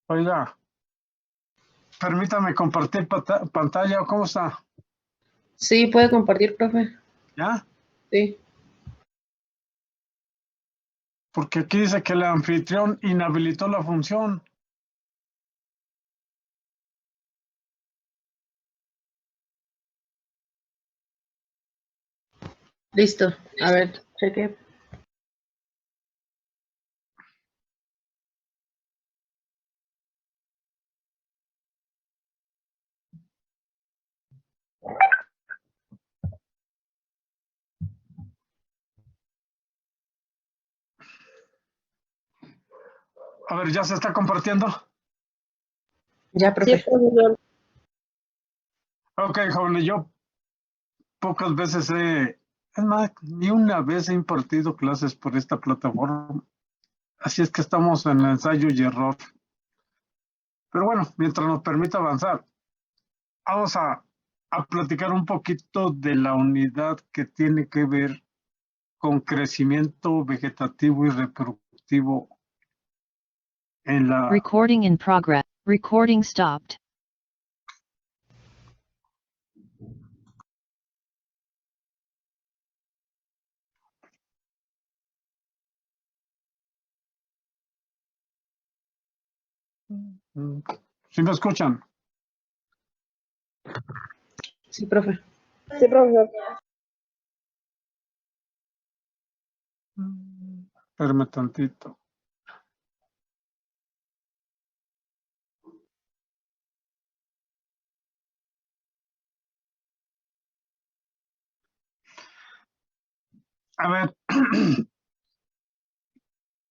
Oiga, permítame compartir pantalla. ¿Cómo está? Sí, puede compartir, profe. ¿Ya? Sí. Porque aquí dice que el anfitrión inhabilitó la función. Listo. A ver, cheque. A ver, ¿ya se está compartiendo? Ya, profe. Sí, profesor. Ok, jóvenes, yo pocas veces es más, ni una vez he impartido clases por esta plataforma. Así es que estamos en ensayo y error. Pero bueno, mientras nos permita avanzar, vamos a platicar un poquito de la unidad que tiene que ver con crecimiento vegetativo y reproductivo en la... Recording in progress. Recording stopped. ¿Sí me escuchan? Sí, profe. Sí, profesor. Espérame tantito. A ver,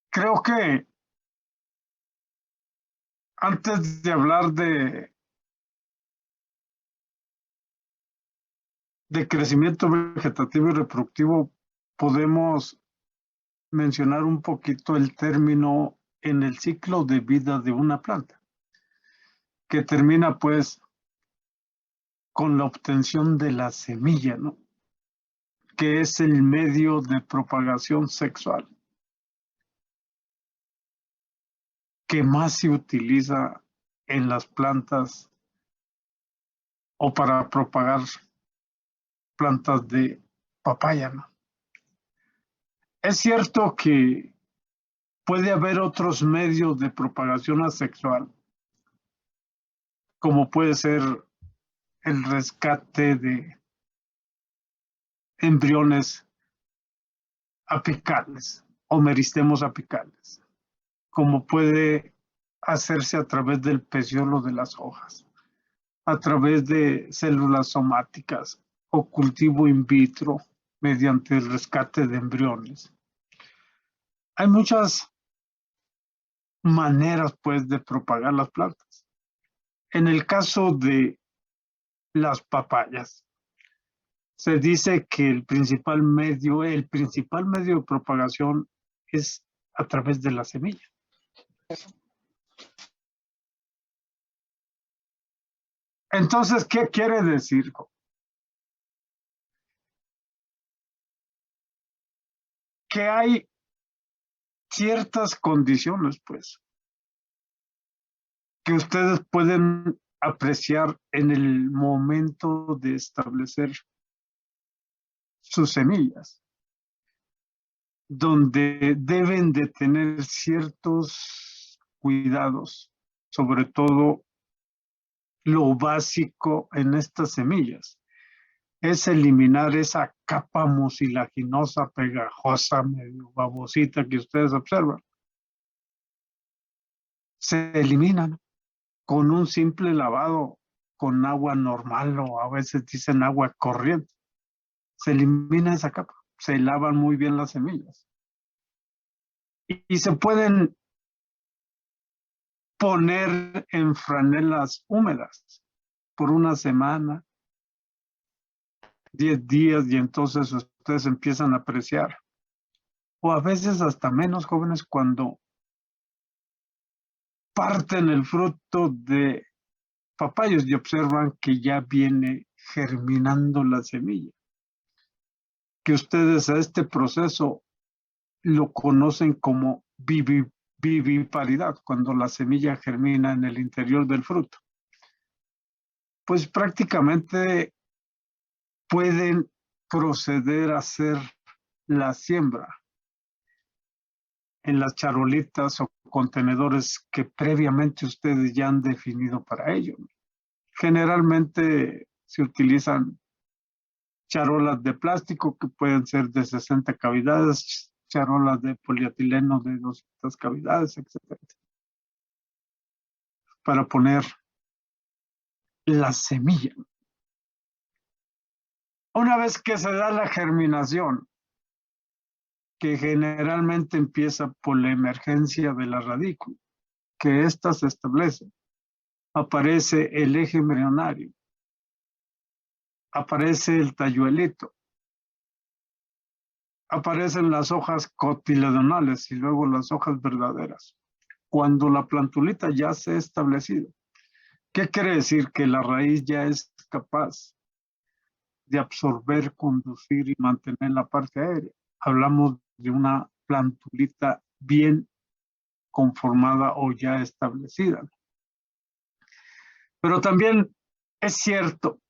creo que antes de hablar de crecimiento vegetativo y reproductivo, podemos mencionar un poquito el término en el ciclo de vida de una planta, que termina pues con la obtención de la semilla, ¿no? Que es el medio de propagación sexual que más se utiliza en las plantas o para propagar plantas de papaya, ¿no? Es cierto que puede haber otros medios de propagación asexual, como puede ser el rescate de embriones apicales o meristemos apicales, como puede hacerse a través del peciolo de las hojas, a través de células somáticas o cultivo in vitro mediante el rescate de embriones. Hay muchas maneras, pues, de propagar las plantas. En el caso de las papayas, se dice que el principal medio de propagación es a través de la semilla. Entonces, ¿qué quiere decir? Que hay ciertas condiciones, pues, que ustedes pueden apreciar en el momento de establecer sus semillas, donde deben de tener ciertos cuidados, sobre todo lo básico en estas semillas, es eliminar esa capa mucilaginosa, pegajosa, medio babosita que ustedes observan. Se eliminan con un simple lavado con agua normal o a veces dicen agua corriente. Se elimina esa capa, se lavan muy bien las semillas. Y se pueden poner en franelas húmedas por una semana, 10 días, y entonces ustedes empiezan a apreciar. O a veces hasta menos jóvenes cuando parten el fruto de papayos y observan que ya viene germinando la semilla. Que ustedes a este proceso lo conocen como viviparidad, cuando la semilla germina en el interior del fruto, pues prácticamente pueden proceder a hacer la siembra en las charolitas o contenedores que previamente ustedes ya han definido para ello. Generalmente se utilizan charolas de plástico que pueden ser de 60 cavidades, charolas de polietileno de 200 cavidades, etc. Para poner la semilla. Una vez que se da la germinación, que generalmente empieza por la emergencia de la radícula, que ésta se establece, aparece el eje embrionario, aparece el talluelito, aparecen las hojas cotiledonales y luego las hojas verdaderas. Cuando la plantulita ya se ha establecido, ¿qué quiere decir? Que la raíz ya es capaz de absorber, conducir y mantener la parte aérea. Hablamos de una plantulita bien conformada o ya establecida. Pero también es cierto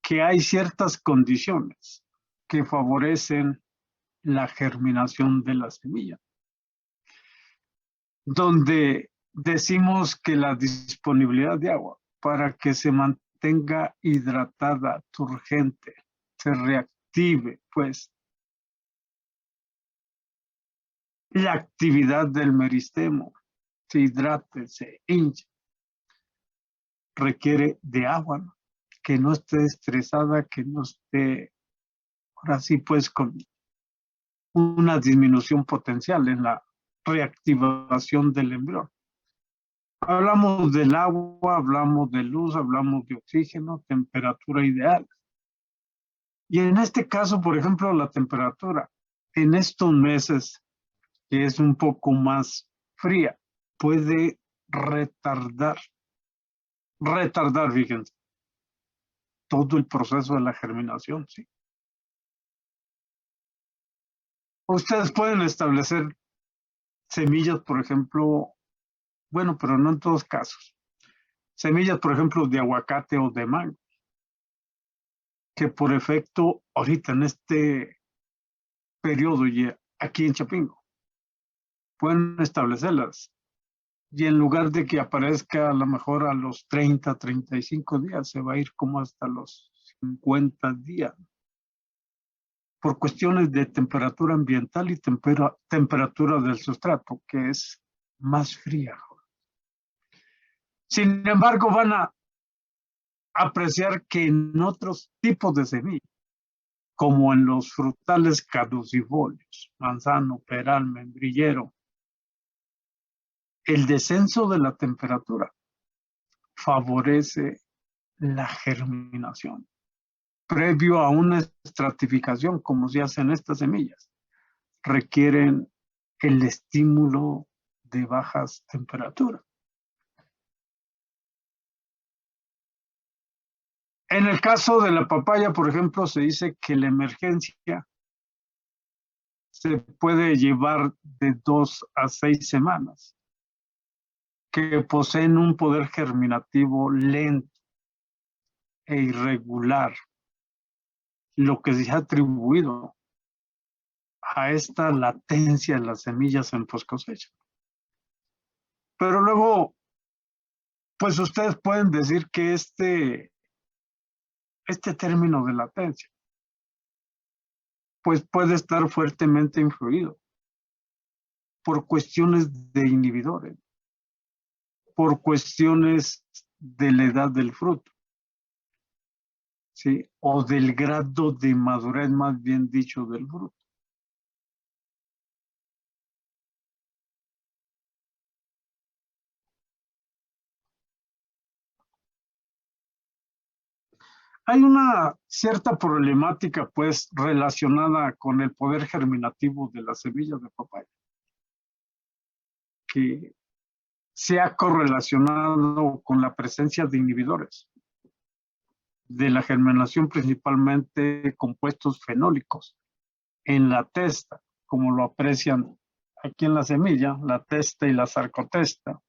que hay ciertas condiciones que favorecen la germinación de la semilla, donde decimos que la disponibilidad de agua para que se mantenga hidratada, turgente, se reactive, pues, la actividad del meristemo, se hidrate, se hinche, requiere de agua, ¿no? Que no esté estresada, que no esté, ahora sí, pues, con una disminución potencial en la reactivación del embrión. Hablamos del agua, hablamos de luz, hablamos de oxígeno, temperatura ideal. Y en este caso, por ejemplo, la temperatura, en estos meses, que es un poco más fría, puede retardar, fíjense, todo el proceso de la germinación, ¿sí? Ustedes pueden establecer semillas, por ejemplo, bueno, pero no en todos casos. Semillas, por ejemplo, de aguacate o de mango, que por efecto, ahorita en este periodo y aquí en Chapingo, pueden establecerlas. Y en lugar de que aparezca a lo mejor a los 30, 35 días, se va a ir como hasta los 50 días. Por cuestiones de temperatura ambiental y temperatura del sustrato, que es más fría. Sin embargo, van a apreciar que en otros tipos de semillas, como en los frutales caducifolios, manzano, peral, membrillero, el descenso de la temperatura favorece la germinación. Previo a una estratificación, como se hace en estas semillas, requieren el estímulo de bajas temperaturas. En el caso de la papaya, por ejemplo, se dice que la emergencia se puede llevar de 2 a 6 semanas, que poseen un poder germinativo lento e irregular, lo que se ha atribuido a esta latencia en las semillas en post cosecha. Pero luego, pues ustedes pueden decir que este término de latencia, pues puede estar fuertemente influido por cuestiones de inhibidores, por cuestiones de la edad del fruto, ¿sí? O del grado de madurez, más bien dicho, del fruto. Hay una cierta problemática, pues, relacionada con el poder germinativo de las semillas de papaya, que se ha correlacionado con la presencia de inhibidores de la germinación, principalmente compuestos fenólicos, en la testa, como lo aprecian aquí en la semilla, la testa y la sarcotesta.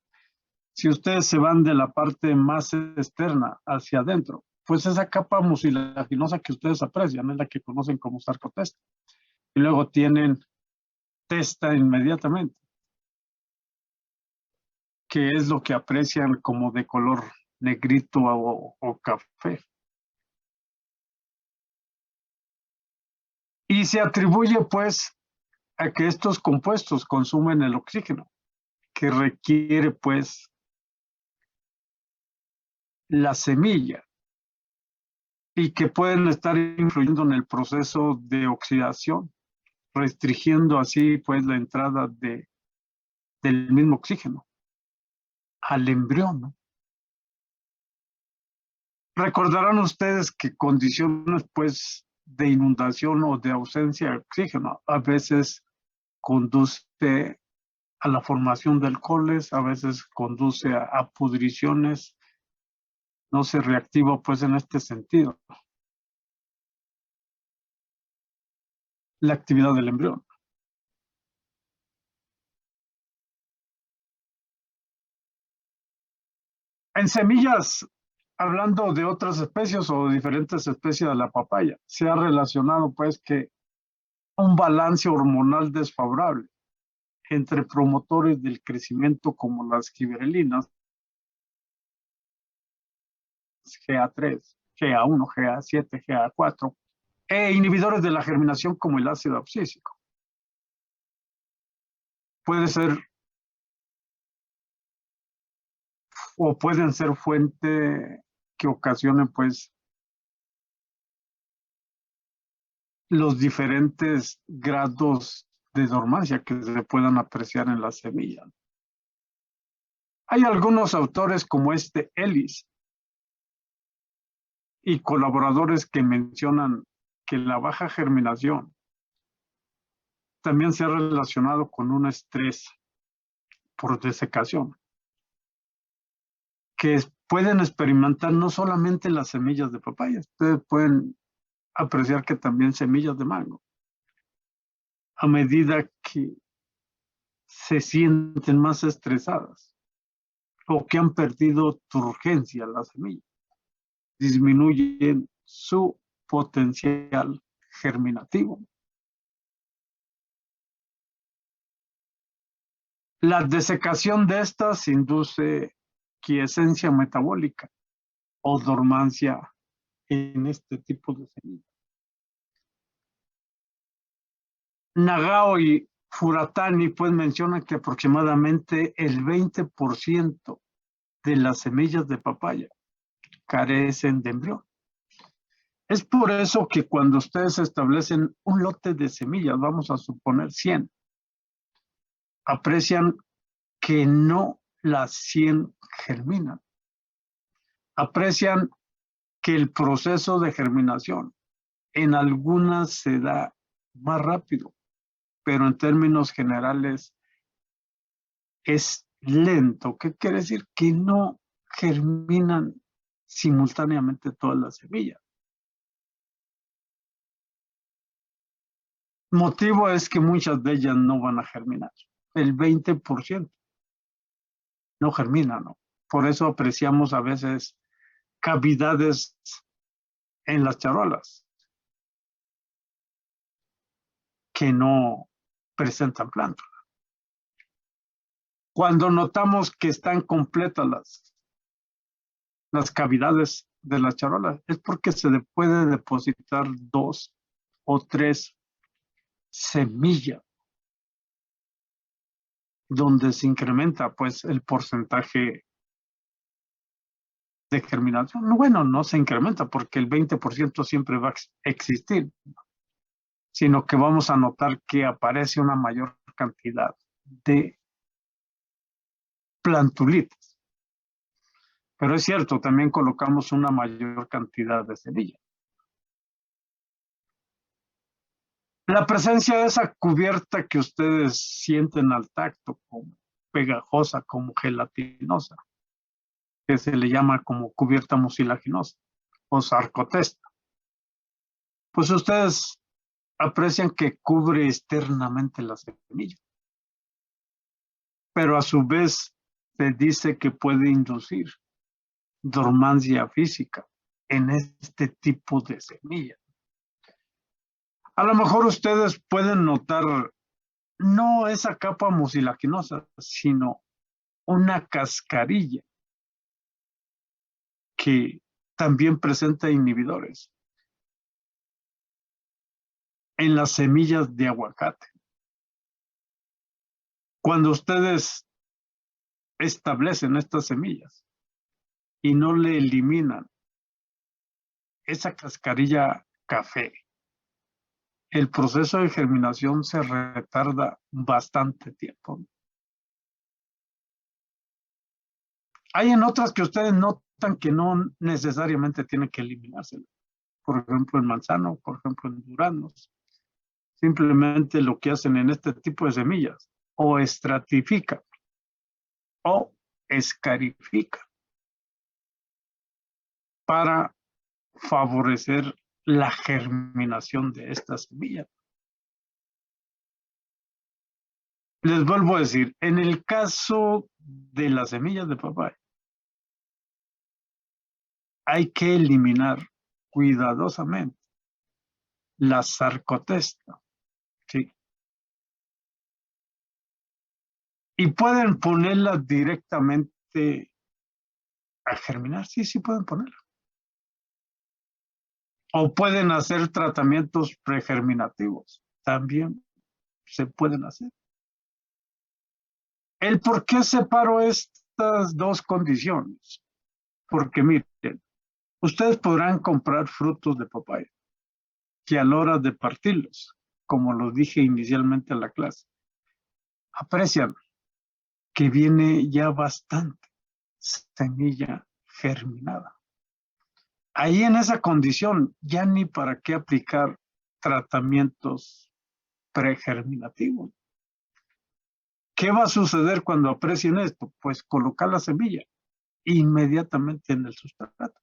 Si ustedes se van de la parte más externa hacia adentro, pues esa capa mucilaginosa que ustedes aprecian es la que conocen como sarcotesta. Y luego tienen testa inmediatamente, que es lo que aprecian como de color negrito o café. Y se atribuye pues a que estos compuestos consumen el oxígeno que requiere pues la semilla y que pueden estar influyendo en el proceso de oxidación, restringiendo así pues la entrada del mismo oxígeno al embrión, ¿no? Recordarán ustedes que condiciones pues de inundación o de ausencia de oxígeno a veces conduce a la formación de alcoholes, a veces conduce a pudriciones, no se reactiva pues en este sentido la actividad del embrión. En semillas, hablando de otras especies o diferentes especies de la papaya, se ha relacionado pues que un balance hormonal desfavorable entre promotores del crecimiento como las giberelinas, GA3, GA1, GA7, GA4, e inhibidores de la germinación como el ácido abscísico. Puede ser o pueden ser fuente que ocasionen pues los diferentes grados de dormancia que se puedan apreciar en la semilla. Hay algunos autores como Ellis y colaboradores que mencionan que la baja germinación también se ha relacionado con un estrés por desecación, que pueden experimentar no solamente las semillas de papaya, ustedes pueden apreciar que también semillas de mango, a medida que se sienten más estresadas o que han perdido turgencia las semillas, disminuyen su potencial germinativo. La desecación de estas induce quiescencia metabólica o dormancia en este tipo de semillas. Nagao y Furatani pues mencionan que aproximadamente el 20% de las semillas de papaya carecen de embrión. Es por eso que cuando ustedes establecen un lote de semillas, vamos a suponer 100, aprecian que no las 100 germinan. Aprecian que el proceso de germinación en algunas se da más rápido, pero en términos generales es lento. ¿Qué quiere decir? Que no germinan simultáneamente todas las semillas. Motivo es que muchas de ellas no van a germinar. El 20% no germina, ¿no? Por eso apreciamos a veces cavidades en las charolas que no presentan planta. Cuando notamos que están completas las cavidades de las charolas, es porque se le puede depositar 2 o 3 semillas donde se incrementa pues el porcentaje de germinación. Bueno, no se incrementa porque el 20% siempre va a existir, sino que vamos a notar que aparece una mayor cantidad de plantulitas. Pero es cierto, también colocamos una mayor cantidad de semillas. La presencia de esa cubierta que ustedes sienten al tacto como pegajosa, como gelatinosa, que se le llama como cubierta mucilaginosa o sarcotesta, pues ustedes aprecian que cubre externamente la semilla. pero a su vez se dice que puede inducir dormancia física en este tipo de semillas. A lo mejor ustedes pueden notar no esa capa mucilaginosa, sino una cascarilla que también presenta inhibidores en las semillas de aguacate. Cuando ustedes establecen estas semillas y no le eliminan esa cascarilla café, el proceso de germinación se retarda bastante tiempo. Hay en otras que ustedes notan que no necesariamente tienen que eliminárselo. Por ejemplo, en manzano, por ejemplo, en duranos. Simplemente lo que hacen en este tipo de semillas, o estratifican o escarifican para favorecer la germinación de estas semillas. Les vuelvo a decir, en el caso de las semillas de papaya, hay que eliminar cuidadosamente la sarcotesta, ¿sí? Y pueden ponerla directamente a germinar, sí pueden ponerla. O pueden hacer tratamientos pregerminativos, también se pueden hacer. ¿El por qué separo estas dos condiciones? Porque miren, ustedes podrán comprar frutos de papaya que a la hora de partirlos, como lo dije inicialmente en la clase, aprecian que viene ya bastante semilla germinada. Ahí en esa condición ya ni para qué aplicar tratamientos pregerminativos. ¿Qué va a suceder cuando aprecien esto? Pues colocar la semilla inmediatamente en el sustrato.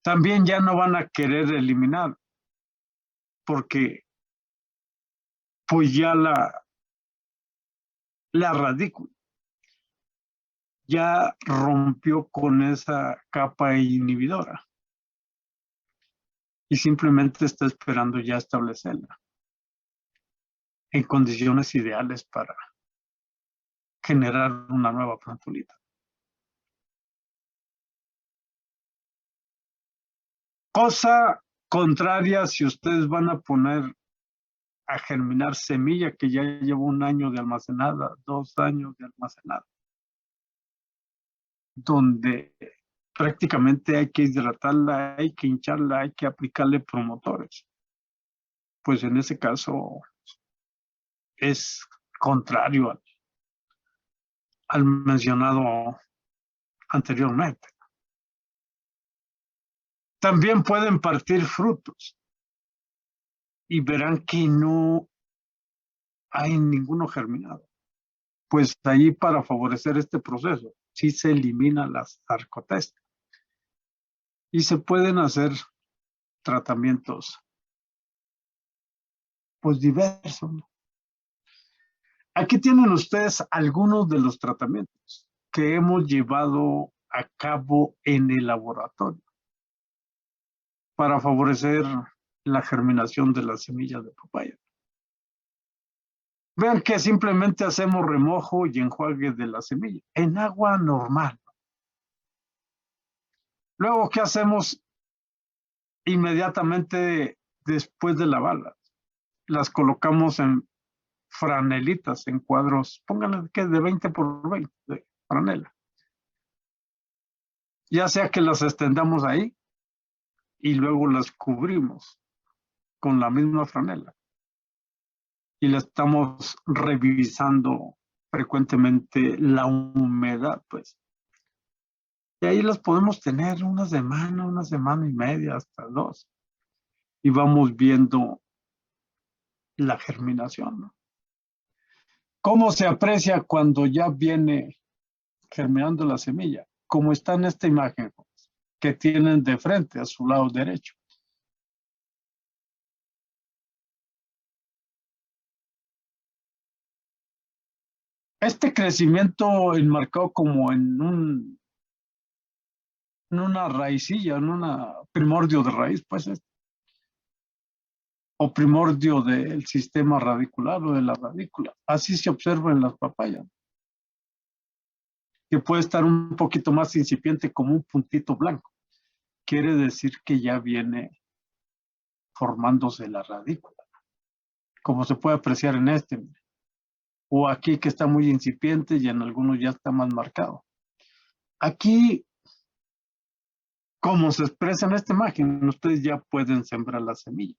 También ya no van a querer eliminar, porque pues ya la radícula ya rompió con esa capa inhibidora y simplemente está esperando ya establecerla en condiciones ideales para generar una nueva plantulita. Cosa contraria si ustedes van a poner a germinar semilla que ya lleva 1 año de almacenada, 2 años de almacenada, donde prácticamente hay que hidratarla, hay que hincharla, hay que aplicarle promotores. Pues en ese caso es contrario al mencionado anteriormente. También pueden partir frutos y verán que no hay ninguno germinado. Pues ahí, para favorecer este proceso, sí se elimina la sarcotesta y se pueden hacer tratamientos pues diversos. Aquí tienen ustedes algunos de los tratamientos que hemos llevado a cabo en el laboratorio para favorecer la germinación de las semillas de papaya. Vean que simplemente hacemos remojo y enjuague de la semilla en agua normal. Luego, ¿qué hacemos inmediatamente después de lavarlas? Las colocamos en franelitas, en cuadros, pónganle que de 20 por 20 de franela. Ya sea que las extendamos ahí y luego las cubrimos con la misma franela y le estamos revisando frecuentemente la humedad, pues. Y ahí las podemos tener una semana y media, hasta 2. Y vamos viendo la germinación, ¿no? ¿Cómo se aprecia cuando ya viene germinando la semilla? Como está en esta imagen que tienen de frente a su lado derecho. Este crecimiento enmarcado como en una raicilla, en una primordio de raíz, pues, o primordio del sistema radicular o de la radícula. Así se observa en las papayas, que puede estar un poquito más incipiente como un puntito blanco. Quiere decir que ya viene formándose la radícula, como se puede apreciar en este, o aquí que está muy incipiente y en algunos ya está más marcado. Aquí, como se expresa en esta imagen, ustedes ya pueden sembrar la semilla.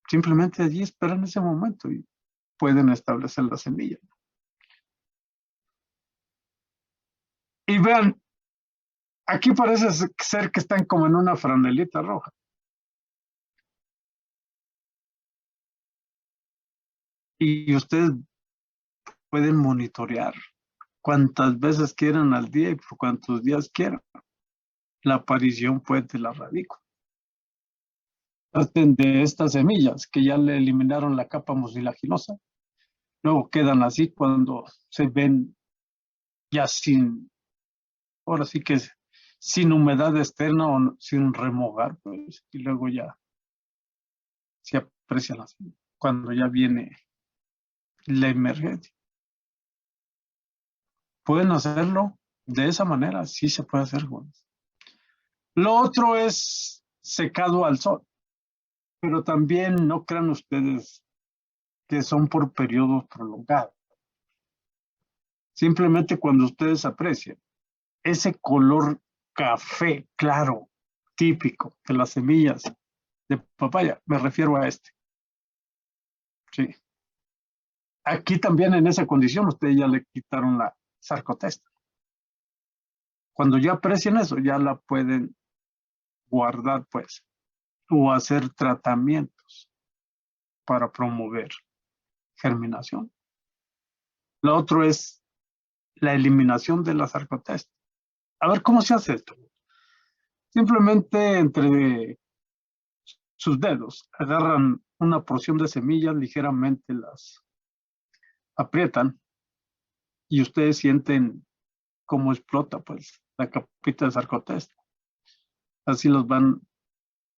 Simplemente allí esperan ese momento y pueden establecer la semilla. Y vean, aquí parece ser que están como en una franelita roja. Y ustedes pueden monitorear cuantas veces quieran al día y por cuantos días quieran la aparición pues de la radícula. De estas semillas que ya le eliminaron la capa mucilaginosa, luego quedan así cuando se ven ya sin, ahora sí que sin humedad externa o sin remojar, pues, y luego ya se aprecian así, cuando ya viene la emergencia. Pueden hacerlo de esa manera, sí se puede hacer, jóvenes. Lo otro es secado al sol, pero también no crean ustedes que son por periodos prolongados. Simplemente cuando ustedes aprecian ese color café claro, típico de las semillas de papaya, me refiero a este. Sí. Aquí también en esa condición ustedes ya le quitaron la sarcotesta. Cuando ya aprecian eso, ya la pueden guardar, pues, o hacer tratamientos para promover germinación. Lo otro es la eliminación de la sarcotesta. A ver, ¿cómo se hace esto? Simplemente entre sus dedos agarran una porción de semillas, ligeramente las aprietan y ustedes sienten cómo explota, pues, la capita de sarcotesta. Así los van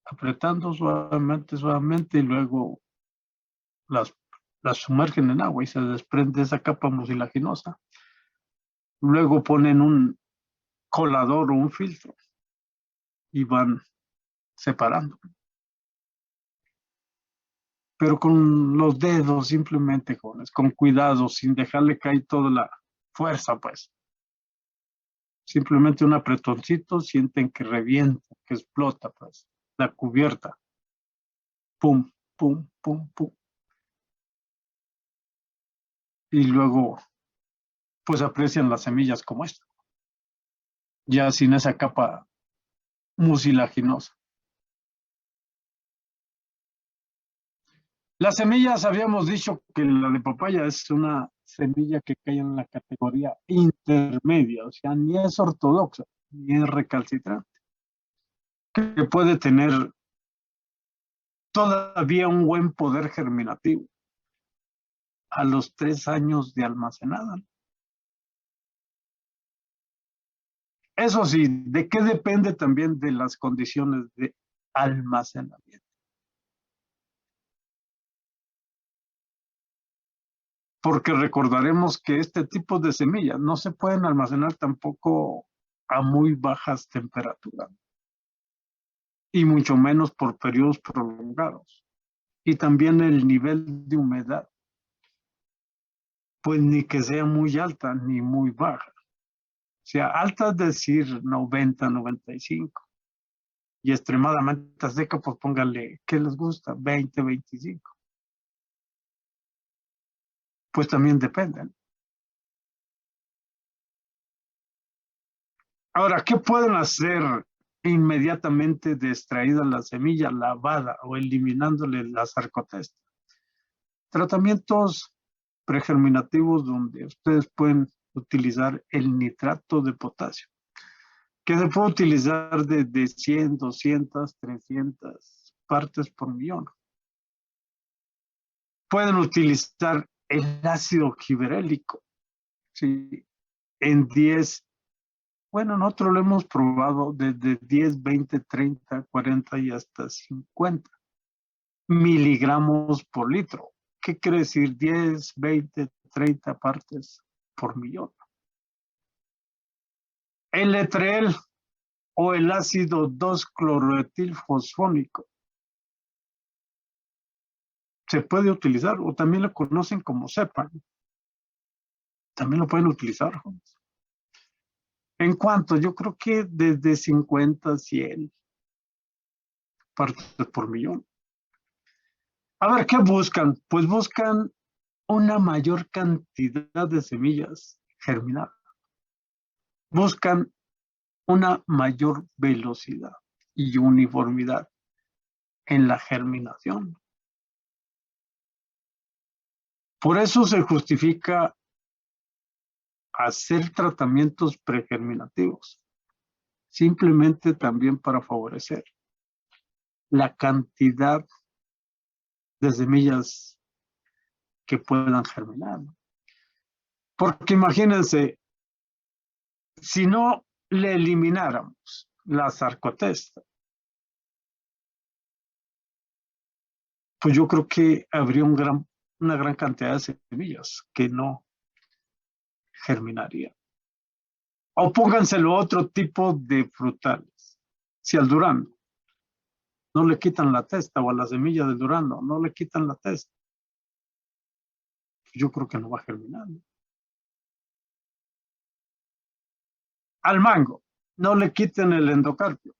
apretando suavemente, suavemente y luego las, las sumergen en agua y se desprende esa capa mucilaginosa. Luego ponen un colador o un filtro y van separando. Pero con los dedos simplemente, jóvenes, con cuidado, sin dejarle caer toda la fuerza, pues. Simplemente un apretoncito, sienten que revienta, que explota, pues, la cubierta. Pum, pum, pum, pum. Y luego, pues aprecian las semillas como esta, ya sin esa capa mucilaginosa. Las semillas habíamos dicho que la de papaya es una semilla que cae en la categoría intermedia, o sea, ni es ortodoxa, ni es recalcitrante, que puede tener todavía un buen poder germinativo a los 3 años de almacenada. Eso sí, ¿de qué depende también de las condiciones de almacenamiento? Porque recordaremos que este tipo de semillas no se pueden almacenar tampoco a muy bajas temperaturas y mucho menos por periodos prolongados. Y también el nivel de humedad, pues ni que sea muy alta ni muy baja. O sea, alta es decir 90, 95. Y extremadamente seca, pues póngale, ¿qué les gusta? 20, 25. Pues también dependen. Ahora, ¿qué pueden hacer inmediatamente de extraída la semilla, lavada o eliminándole la sarcotesta? Tratamientos pregerminativos donde ustedes pueden utilizar el nitrato de potasio, que se puede utilizar de 100, 200, 300 partes por millón. pueden utilizar el ácido giberélico, ¿sí? En 10, bueno, nosotros lo hemos probado desde 10, 20, 30, 40 y hasta 50 miligramos por litro. ¿Qué quiere decir 10, 20, 30 partes por millón? El letrel o el ácido 2-cloroetilfosfónico se puede utilizar, o también lo conocen como cepa. También lo pueden utilizar. ¿En cuanto? Yo creo que desde 50 a 100 partes por millón. A ver, ¿qué buscan? Pues buscan una mayor cantidad de semillas germinadas. Buscan una mayor velocidad y uniformidad en la germinación. Por eso se justifica hacer tratamientos pregerminativos, simplemente también para favorecer la cantidad de semillas que puedan germinar. Porque imagínense, si no le elimináramos la sarcotesta, pues yo creo que habría una gran cantidad de semillas que no germinarían. O pónganselo a otro tipo de frutales. Si al durazno no le quitan la testa, o a la semilla del durazno no le quitan la testa, yo creo que no va a germinar. Al mango no le quiten el endocarpio,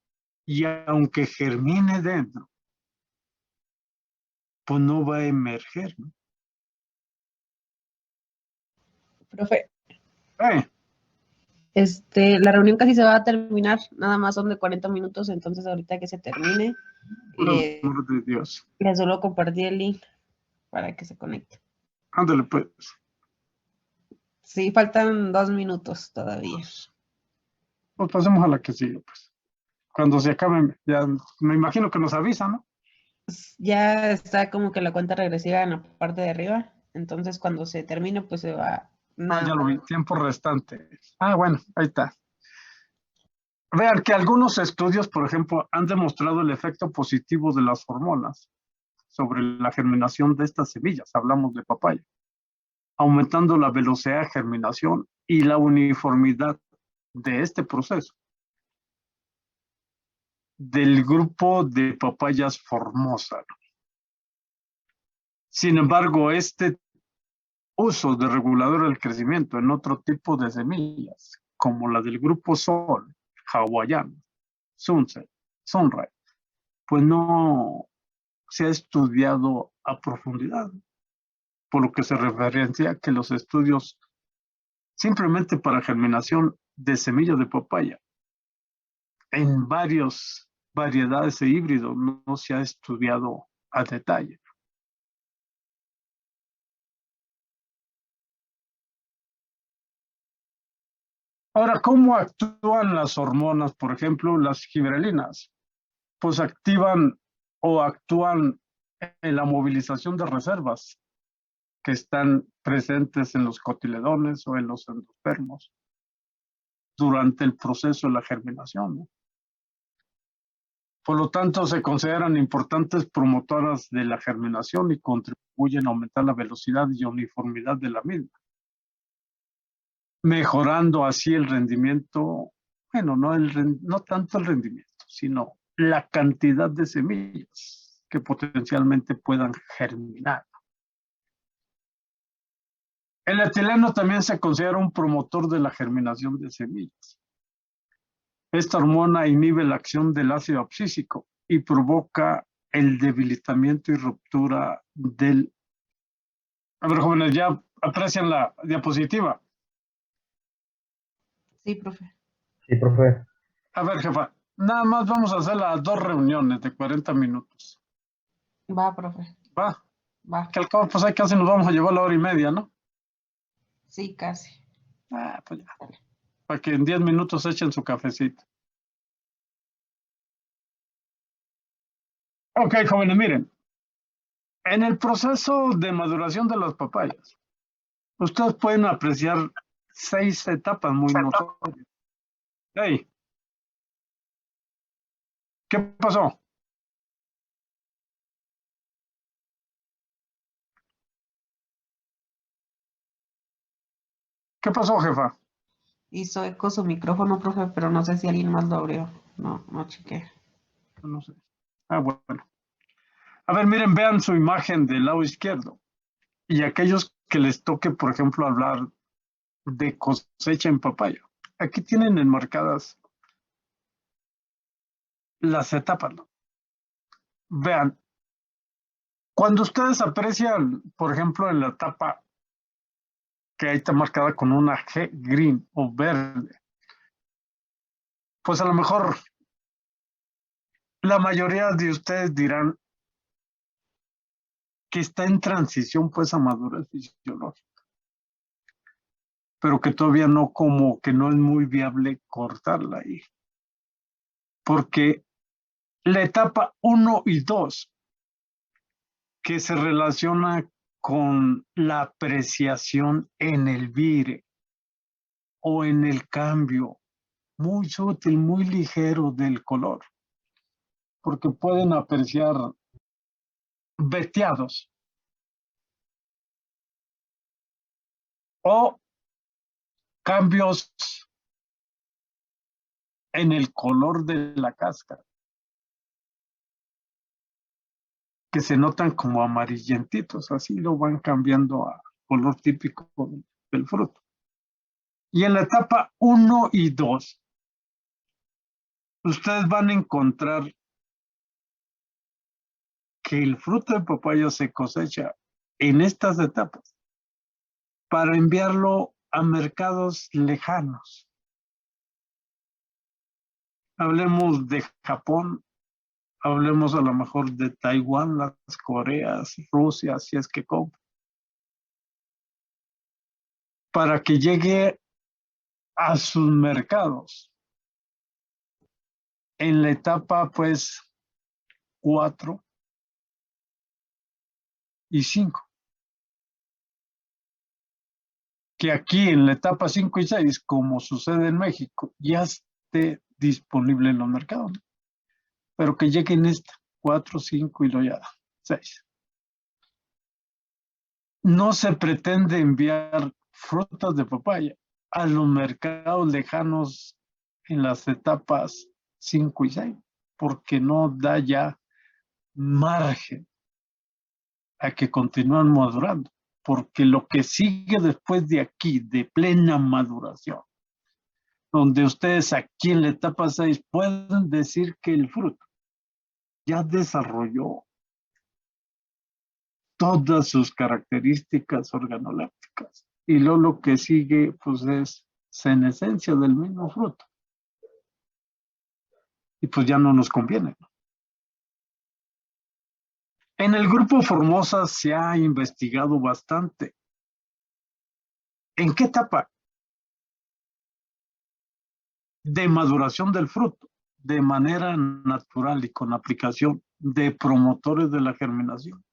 y aunque germine dentro, pues no va a emerger, ¿no? Profe, Eh, la reunión casi se va a terminar, nada más son de 40 minutos, entonces ahorita que se termine, por el amor de Dios. les suelo compartir el link para que se conecte. Ándale, pues. Sí, faltan 2 minutos todavía. Pues pasemos a la que sigue, pues. Cuando se acaben, ya me imagino que nos avisan, ¿no? Ya está como que la cuenta regresiva en la parte de arriba, entonces cuando se termine, pues se va. Ya lo vi, tiempo restante. Bueno, ahí está. Vean que algunos estudios, por ejemplo, han demostrado el efecto positivo de las hormonas sobre la germinación de estas semillas. Hablamos de papaya, aumentando la velocidad de germinación y la uniformidad de este proceso del grupo de papayas formosa. Sin embargo, este uso de regulador del crecimiento en otro tipo de semillas, como la del grupo Sol, hawaiano, Sunset, Sunrise, pues no se ha estudiado a profundidad, por lo que se referencia que los estudios simplemente para germinación de semillas de papaya en varias variedades e híbridos no se ha estudiado a detalle. Ahora, ¿cómo actúan las hormonas? Por ejemplo, las giberelinas, pues activan o actúan en la movilización de reservas que están presentes en los cotiledones o en los endospermos durante el proceso de la germinación, ¿no? Por lo tanto, se consideran importantes promotoras de la germinación y contribuyen a aumentar la velocidad y uniformidad de la misma, mejorando así el rendimiento, bueno, no tanto el rendimiento, sino la cantidad de semillas que potencialmente puedan germinar. El etileno también se considera un promotor de la germinación de semillas. Esta hormona inhibe la acción del ácido abscísico y provoca el debilitamiento y ruptura del... A ver, jóvenes, ¿ya aprecian la diapositiva? Sí, profe. Sí, profe. A ver, jefa, nada más vamos a hacer las 2 reuniones de 40 minutos. Va, profe. ¿Va? Va. Que al cabo, pues ahí casi nos vamos a llevar la 1:30, ¿no? Sí, casi. Pues ya. Para que en 10 minutos echen su cafecito. Ok, jóvenes, miren. En el proceso de maduración de las papayas, ustedes pueden apreciar 6 etapas muy notorias. Hey, ¿qué pasó? ¿Qué pasó, jefa? Hizo eco su micrófono, profe, pero no sé si alguien más lo abrió. No, no chequé. No sé. Ah, bueno. A ver, miren, vean su imagen del lado izquierdo. Y aquellos que les toque, por ejemplo, hablar de cosecha en papaya. Aquí tienen enmarcadas las etapas, ¿no? Vean, cuando ustedes aprecian, por ejemplo, en la etapa que ahí está marcada con una G green o verde, pues a lo mejor la mayoría de ustedes dirán que está en transición pues a madurez fisiológica, pero que todavía no, como que no es muy viable cortarla ahí, porque la etapa 1 y 2 que se relaciona con la apreciación en el vire o en el cambio muy sutil, muy ligero del color, porque pueden apreciar veteados o cambios en el color de la cáscara, que se notan como amarillentitos, así lo van cambiando a color típico del fruto. Y en la etapa 1 y 2, ustedes van a encontrar que el fruto de papaya se cosecha en estas etapas para enviarlo a mercados lejanos. Hablemos de Japón, hablemos a lo mejor de Taiwán, las Coreas, Rusia, si es que compra, para que llegue a sus mercados en la etapa pues 4 y 5, que aquí en la etapa 5 y 6, como sucede en México, ya esté disponible en los mercados, ¿no? Pero que llegue en esta 4, 5 y luego ya 6. No se pretende enviar frutas de papaya a los mercados lejanos en las etapas 5 y 6, porque no da ya margen a que continúen madurando, porque lo que sigue después de aquí, de plena maduración, donde ustedes aquí en la etapa 6 pueden decir que el fruto ya desarrolló todas sus características organolépticas. Y luego lo que sigue, pues es senescencia del mismo fruto. Y pues ya no nos conviene. En el grupo Formosa se ha investigado bastante. ¿En qué etapa de maduración del fruto? De manera natural y con aplicación de promotores de la germinación,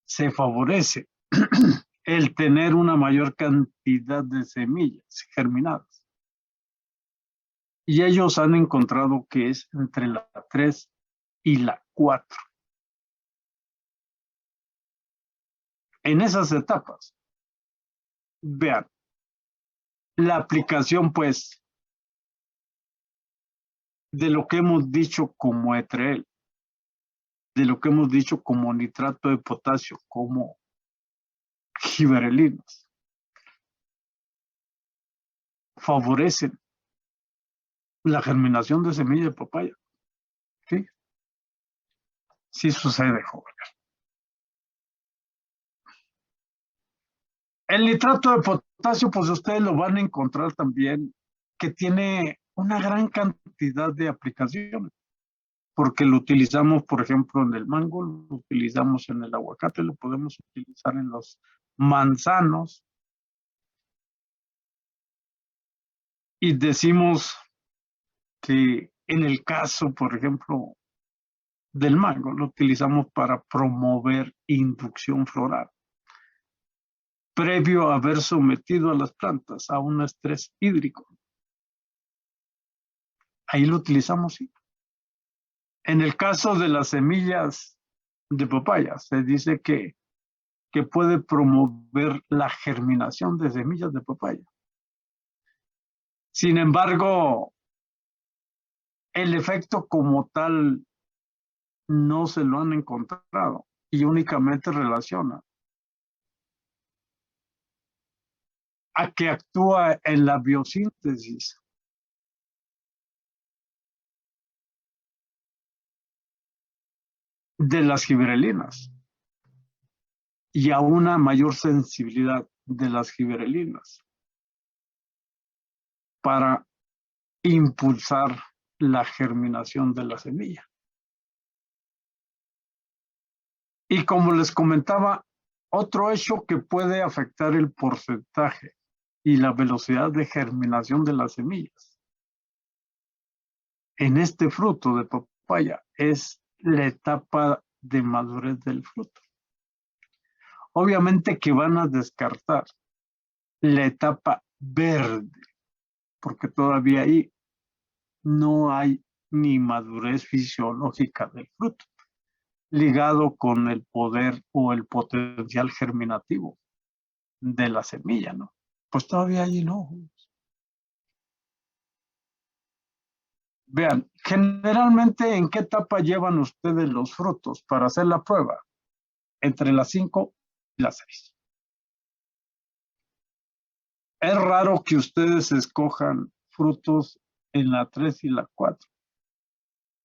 se favorece el tener una mayor cantidad de semillas germinadas. Y ellos han encontrado que es entre la 3 y la 4. En esas etapas, vean, la aplicación pues de lo que hemos dicho como etrel, de lo que hemos dicho como nitrato de potasio, como giberelinas, favorecen la germinación de semilla de papaya. ¿Sí? Sí sucede, joven. El nitrato de potasio, pues ustedes lo van a encontrar también, que tiene una gran cantidad de aplicaciones, porque lo utilizamos, por ejemplo, en el mango, lo utilizamos en el aguacate, lo podemos utilizar en los manzanos, y decimos que en el caso, por ejemplo, del mango lo utilizamos para promover inducción floral, previo a haber sometido a las plantas a un estrés hídrico. Ahí lo utilizamos, sí. En el caso de las semillas de papaya, se dice que puede promover la germinación de semillas de papaya. Sin embargo, el efecto como tal no se lo han encontrado y únicamente relaciona a que actúa en la biosíntesis de las giberelinas y a una mayor sensibilidad de las giberelinas para impulsar la germinación de la semilla. Y como les comentaba, otro hecho que puede afectar el porcentaje y la velocidad de germinación de las semillas en este fruto de papaya es la etapa de madurez del fruto. Obviamente que van a descartar la etapa verde, porque todavía ahí no hay ni madurez fisiológica del fruto, ligado con el poder o el potencial germinativo de la semilla, ¿no? Pues todavía allí no. Vean, generalmente, ¿en qué etapa llevan ustedes los frutos para hacer la prueba? Entre las 5 y las 6. Es raro que ustedes escojan frutos en la 3 y la 4,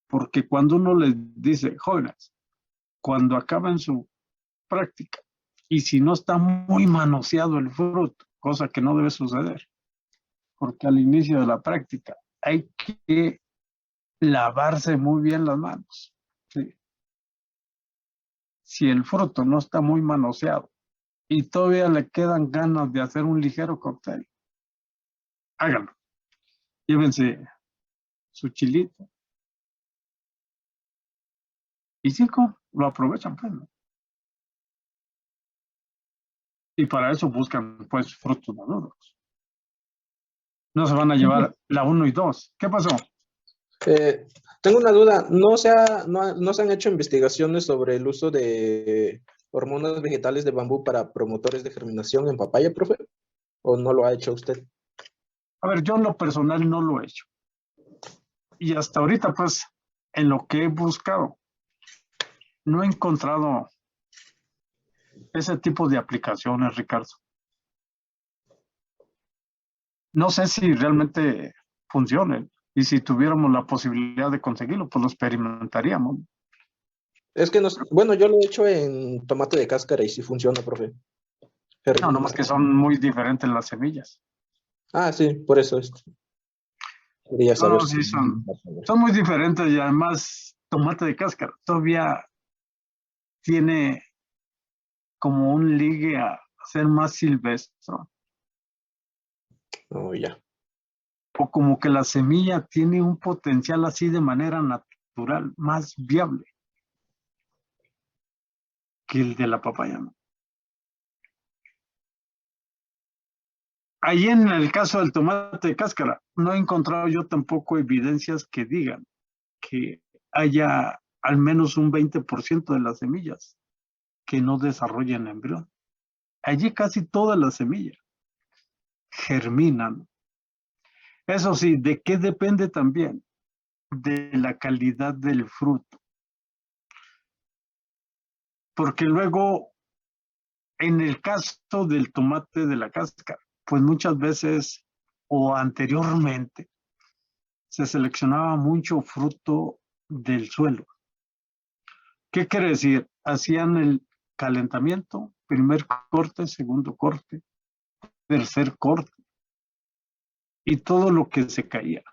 porque cuando uno les dice, jóvenes, cuando acaben su práctica, y si no está muy manoseado el fruto, cosa que no debe suceder, porque al inicio de la práctica hay que lavarse muy bien las manos. ¿Sí? Si el fruto no está muy manoseado y todavía le quedan ganas de hacer un ligero cóctel, háganlo. Llévense su chilito y chico, lo aprovechan, pues, ¿no? Y para eso buscan, pues, frutos maduros. No se van a llevar la 1 y 2. ¿Qué pasó? Tengo una duda. ¿No se han hecho investigaciones sobre el uso de hormonas vegetales de bambú para promotores de germinación en papaya, profe? ¿O no lo ha hecho usted? A ver, yo en lo personal no lo he hecho. Y hasta ahorita, pues, en lo que he buscado, no he encontrado ese tipo de aplicaciones, Ricardo. No sé si realmente funcionen. Y si tuviéramos la posibilidad de conseguirlo, pues lo experimentaríamos. Es que bueno, yo lo he hecho en tomate de cáscara y sí funciona, profe. No, nomás que son muy diferentes las semillas. Ah, sí, por eso quería saber. No, sí, son muy diferentes y además tomate de cáscara todavía tiene como un ligue a ser más silvestre. Oh, ya. O como que la semilla tiene un potencial así de manera natural, más viable que el de la papaya, ¿no? Ahí en el caso del tomate de cáscara, no he encontrado yo tampoco evidencias que digan que haya al menos un 20% de las semillas que no desarrollen embrión. Allí casi todas las semillas germinan. Eso sí, ¿de qué depende también? De la calidad del fruto. Porque luego, en el caso del tomate de la cáscara, pues muchas veces o anteriormente se seleccionaba mucho fruto del suelo. ¿Qué quiere decir? Hacían el calentamiento, primer corte, segundo corte, tercer corte, y todo lo que se caía,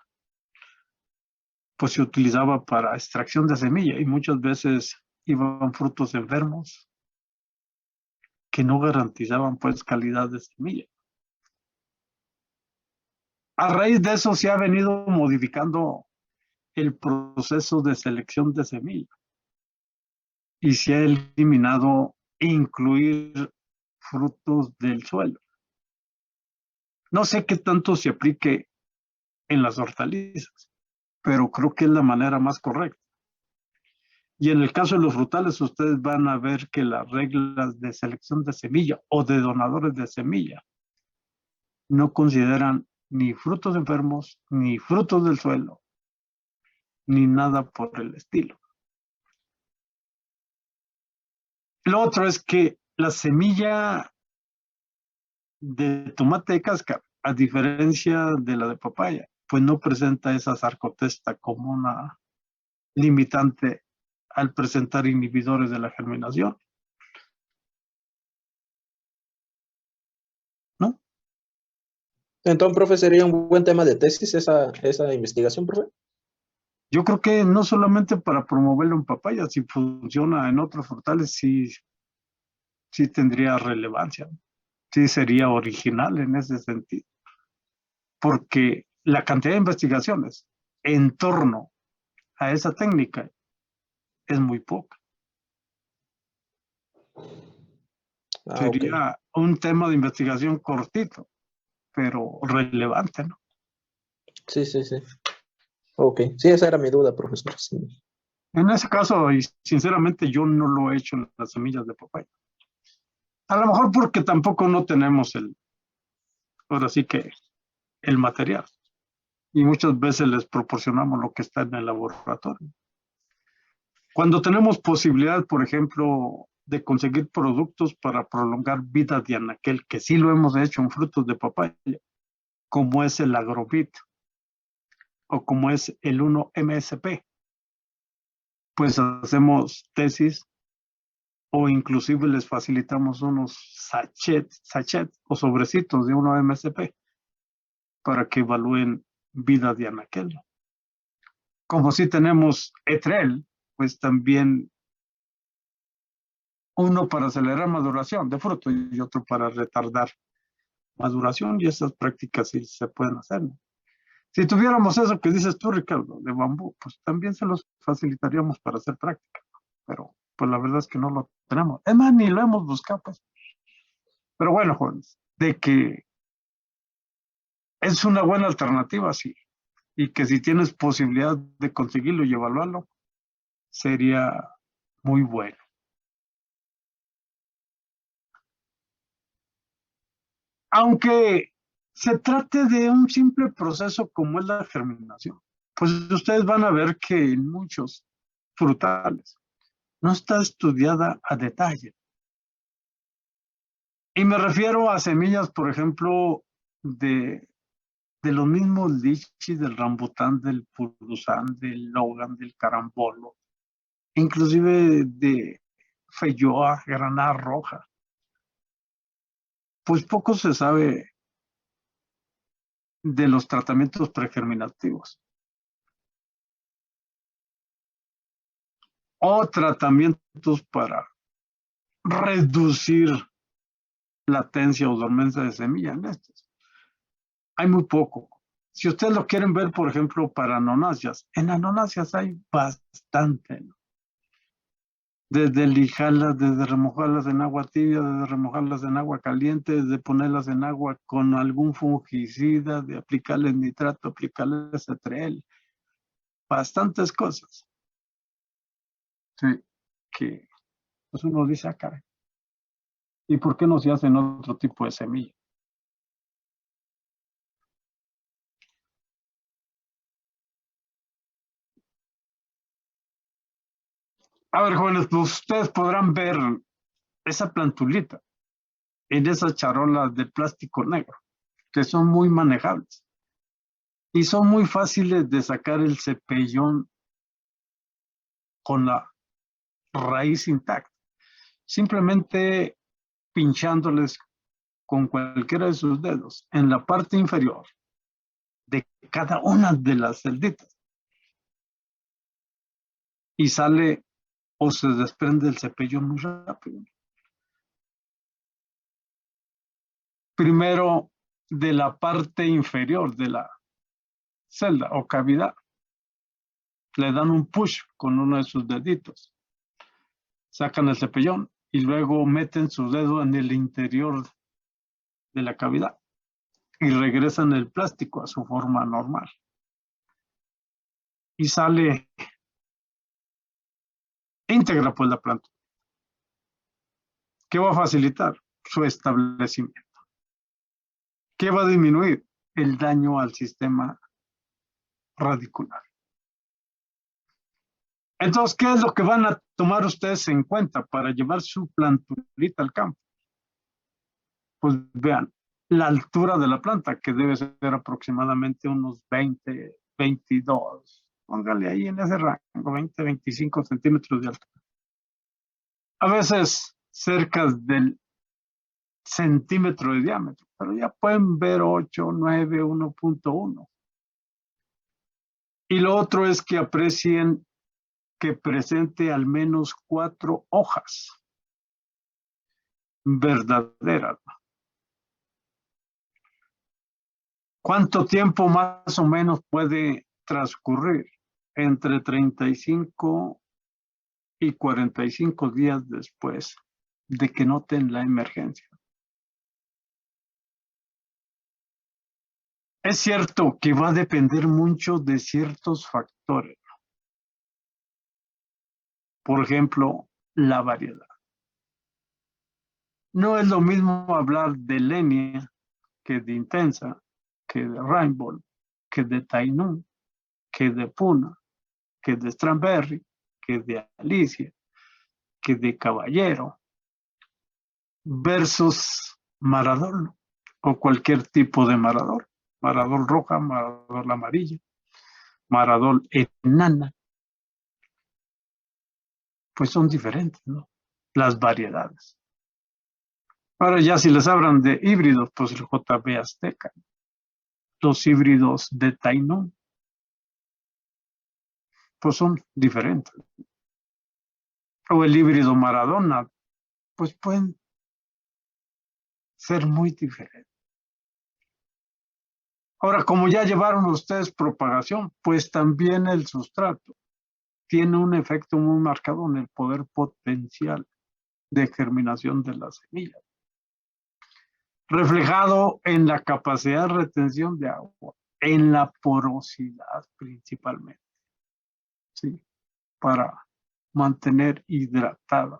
pues se utilizaba para extracción de semilla y muchas veces iban frutos enfermos que no garantizaban pues calidad de semilla. A raíz de eso se ha venido modificando el proceso de selección de semilla y se ha eliminado incluir frutos del suelo. No sé qué tanto se aplique en las hortalizas, pero creo que es la manera más correcta. Y en el caso de los frutales, ustedes van a ver que las reglas de selección de semilla o de donadores de semilla no consideran ni frutos enfermos, ni frutos del suelo, ni nada por el estilo. Lo otro es que la semilla de tomate de cáscara, a diferencia de la de papaya, pues no presenta esa sarcotesta como una limitante al presentar inhibidores de la germinación, ¿no? Entonces, profe, sería un buen tema de tesis esa investigación, profe. Yo creo que no solamente para promoverlo en papaya, si funciona en otros frutales, sí tendría relevancia, sí sería original en ese sentido, porque la cantidad de investigaciones en torno a esa técnica es muy poca. Ah, ok. Sería un tema de investigación cortito, pero relevante, ¿no? Sí. Ok. Sí, esa era mi duda, profesor. Sí. En ese caso, y sinceramente yo no lo he hecho en las semillas de papaya. A lo mejor porque tampoco no tenemos ahora sí que el material. Y muchas veces les proporcionamos lo que está en el laboratorio. Cuando tenemos posibilidad, por ejemplo, de conseguir productos para prolongar vida de anaquel, que sí lo hemos hecho en frutos de papaya, como es el Agrovit o como es el 1-MSP, pues hacemos tesis o inclusive les facilitamos unos sachet o sobrecitos de 1-MSP para que evalúen vida de anaquel. Como si tenemos etrel, pues también uno para acelerar maduración de fruto y otro para retardar maduración, y esas prácticas sí se pueden hacer, ¿no? Si tuviéramos eso que dices tú, Ricardo, de bambú, pues también se los facilitaríamos para hacer práctica, pero pues la verdad es que no lo tenemos. Es más, ni lo hemos buscado, pues. Pero bueno, jóvenes, de que es una buena alternativa, sí, y que si tienes posibilidad de conseguirlo y evaluarlo, sería muy bueno. Aunque se trate de un simple proceso como es la germinación, pues ustedes van a ver que en muchos frutales no está estudiada a detalle. Y me refiero a semillas, por ejemplo, de los mismos lichis, del rambután, del purusán, del logan, del carambolo, inclusive de feijoa, granada roja. Pues poco se sabe de los tratamientos pregerminativos o tratamientos para reducir latencia o dormencia de semilla en estos. Hay muy poco. Si ustedes lo quieren ver, por ejemplo, para anonáceas, en anonáceas hay bastante, ¿no? Desde lijarlas, desde remojarlas en agua tibia, desde remojarlas en agua caliente, desde ponerlas en agua con algún fungicida, de aplicarles nitrato, aplicarles etrel, bastantes cosas. Sí, que pues uno dice, caray, ¿y por qué no se hacen otro tipo de semilla? A ver, jóvenes, pues ustedes podrán ver esa plantulita en esas charolas de plástico negro, que son muy manejables y son muy fáciles de sacar el cepellón con la raíz intacta, simplemente pinchándoles con cualquiera de sus dedos en la parte inferior de cada una de las celditas y sale o se desprende el cepellón muy rápido. Primero de la parte inferior de la celda o cavidad, le dan un push con uno de sus deditos. sacan el cepillón y luego meten su dedo en el interior de la cavidad y regresan el plástico a su forma normal. Y sale íntegra pues la planta. ¿Qué va a facilitar? Su establecimiento. ¿Qué va a disminuir? El daño al sistema radicular. Entonces, ¿qué es lo que van a tomar ustedes en cuenta para llevar su plantulita al campo? Pues vean, la altura de la planta, que debe ser aproximadamente unos 20, 22, póngale ahí en ese rango, 20, 25 centímetros de altura. A veces cerca del centímetro de diámetro, pero ya pueden ver 8, 9, 1.1. Y lo otro es que aprecien que presente al menos 4 hojas verdaderas. ¿Cuánto tiempo más o menos puede transcurrir? Entre 35 y 45 días después de que noten la emergencia. Es cierto que va a depender mucho de ciertos factores. Por ejemplo, la variedad. No es lo mismo hablar de Lenia que de Intensa, que de Rainbow, que de Tainú, que de Puna, que de Strawberry, que de Alicia, que de Caballero, versus Maradol o cualquier tipo de Maradol. Maradol roja, Maradol amarilla, Maradol enana. Pues son diferentes, ¿no? Las variedades. Ahora ya si les hablan de híbridos, pues el JB Azteca, los híbridos de Tainú, pues son diferentes. O el híbrido Maradona, pues pueden ser muy diferentes. Ahora, como ya llevaron ustedes propagación, pues también el sustrato tiene un efecto muy marcado en el poder potencial de germinación de la semilla, reflejado en la capacidad de retención de agua, en la porosidad principalmente, ¿sí? Para mantener hidratada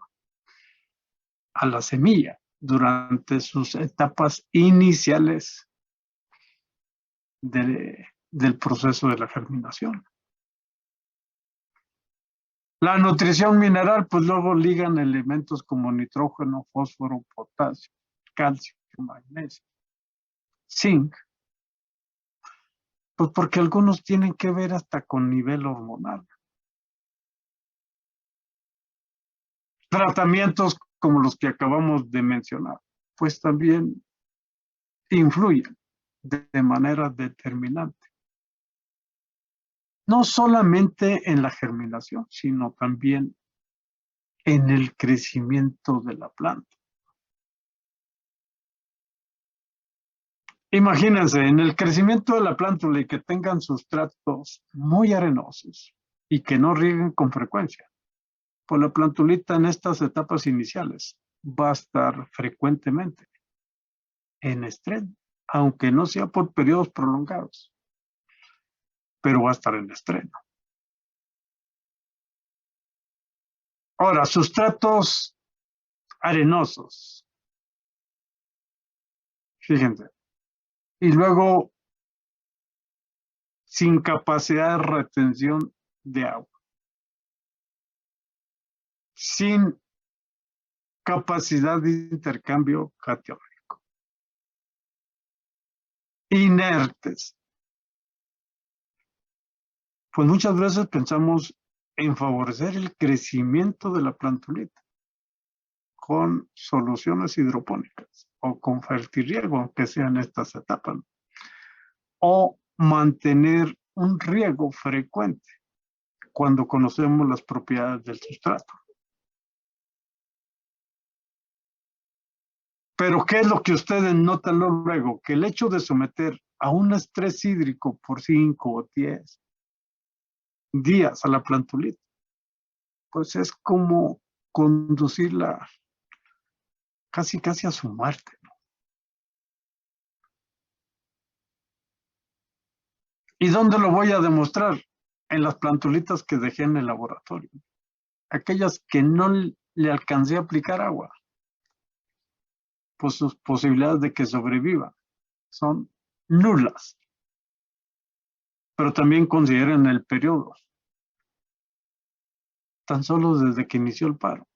a la semilla durante sus etapas iniciales del proceso de la germinación. La nutrición mineral, pues luego ligan elementos como nitrógeno, fósforo, potasio, calcio, magnesio, zinc, pues porque algunos tienen que ver hasta con nivel hormonal. Tratamientos como los que acabamos de mencionar, pues también influyen de manera determinante. No solamente en la germinación, sino también en el crecimiento de la planta. Imagínense, en el crecimiento de la plántula y que tengan sustratos muy arenosos y que no rieguen con frecuencia, pues la plantulita en estas etapas iniciales va a estar frecuentemente en estreno, aunque no sea por periodos prolongados, pero va a estar en estreno. Ahora, sustratos arenosos. Fíjense. Y luego, sin capacidad de retención de agua. Sin capacidad de intercambio catiónico. Inertes. Pues muchas veces pensamos en favorecer el crecimiento de la plantulita con soluciones hidropónicas o con fertirriego, aunque sean estas etapas, o mantener un riego frecuente cuando conocemos las propiedades del sustrato. Pero ¿qué es lo que ustedes notan luego? Que el hecho de someter a un estrés hídrico por 5 o 10 días a la plantulita, pues es como conducirla casi a su muerte, ¿no? ¿Y dónde lo voy a demostrar? En las plantulitas que dejé en el laboratorio. Aquellas que no le alcancé a aplicar agua, pues sus posibilidades de que sobreviva son nulas. Pero también consideren el periodo. Tan solo desde que inició el paro,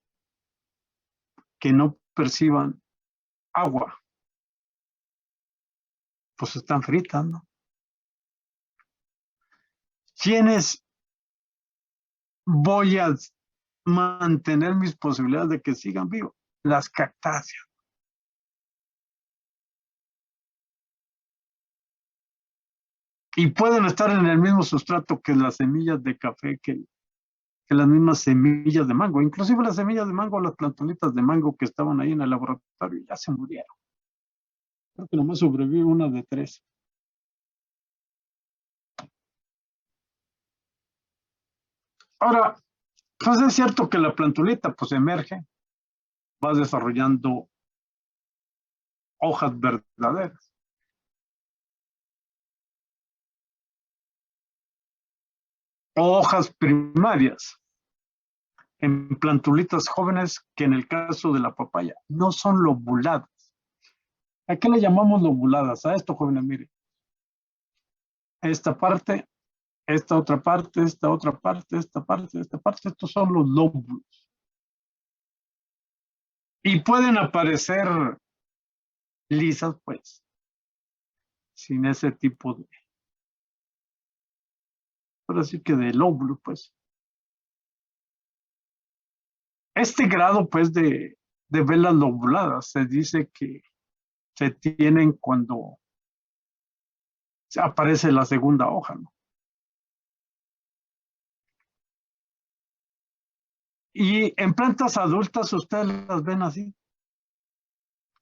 que no perciban agua, pues están fritas, ¿no? ¿Quiénes voy a mantener mis posibilidades de que sigan vivos? Las cactáceas. Y pueden estar en el mismo sustrato que las semillas de café, que las mismas semillas de mango. Inclusive las semillas de mango, las plantulitas de mango que estaban ahí en el laboratorio, ya se murieron. Creo que nomás sobrevive una de 3. Ahora, pues es cierto que la plantulita pues emerge, va desarrollando hojas verdaderas. O hojas primarias en plantulitas jóvenes que en el caso de la papaya no son lobuladas. ¿A qué le llamamos lobuladas? A esto, jóvenes, mire. Esta parte, esta otra parte, esta otra parte, esta parte, esta parte, estos son los lóbulos. Y pueden aparecer lisas, pues, sin ese tipo de, ahora sí que de lóbulo, pues. Este grado, pues, de velas lobuladas se dice que se tienen cuando aparece la segunda hoja, ¿no? Y en plantas adultas ustedes las ven así,